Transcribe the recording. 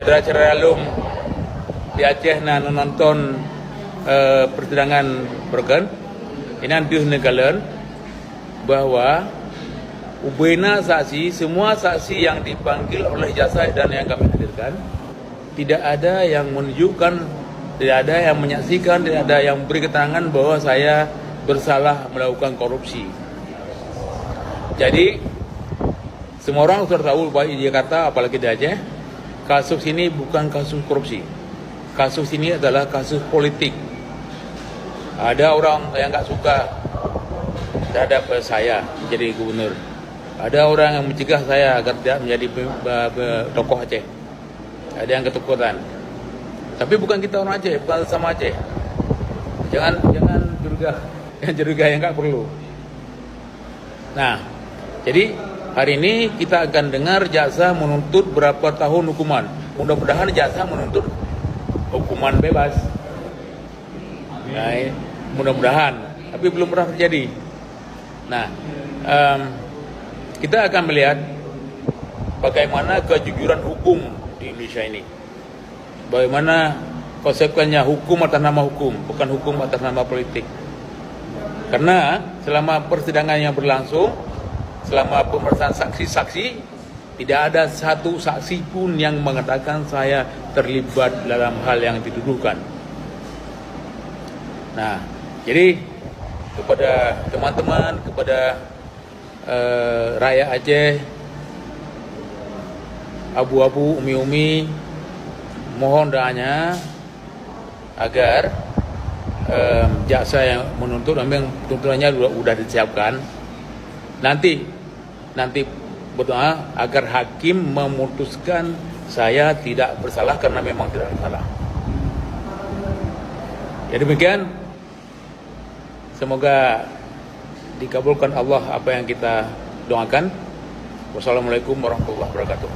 Acara alum di Aceh na nonton persidangan berken ini antuh negalen bahwa ubena saksi, semua saksi yang dipanggil oleh jasa dan yang kami hadirkan tidak ada yang menunjukkan, tidak ada yang menyaksikan, tidak ada yang beri keterangan bahwa saya bersalah melakukan korupsi. Jadi semua orang sudah tahu bahwa di Jakarta, apalagi di Aceh, kasus ini bukan kasus korupsi. Kasus ini adalah kasus politik. Ada orang yang nggak suka terhadap saya menjadi gubernur. Ada orang yang mencegah saya agar tidak menjadi tokoh Aceh. Ada yang ketakutan. Tapi bukan kita orang Aceh, bukan sama Aceh. Jangan curiga yang nggak perlu. Nah, jadi hari ini kita akan dengar jaksa menuntut berapa tahun hukuman. Mudah-mudahan jaksa menuntut hukuman bebas. Nah, mudah-mudahan, tapi belum pernah terjadi. Nah, kita akan melihat bagaimana kejujuran hukum di Indonesia ini. Bagaimana konsekuensinya hukum atas nama hukum, bukan hukum atas nama politik. Karena selama persidangan yang berlangsung, selama pemeriksaan saksi-saksi, tidak ada satu saksi pun yang mengatakan saya terlibat dalam hal yang dituduhkan. Nah, jadi kepada teman-teman, kepada rakyat Aceh, abu-abu, umi-umi, mohon doanya agar jaksa yang menuntut, memang tuntutannya sudah disiapkan. Nanti berdoa agar hakim memutuskan saya tidak bersalah karena memang tidak bersalah. Ya demikian, semoga dikabulkan Allah apa yang kita doakan. Wassalamualaikum warahmatullahi wabarakatuh.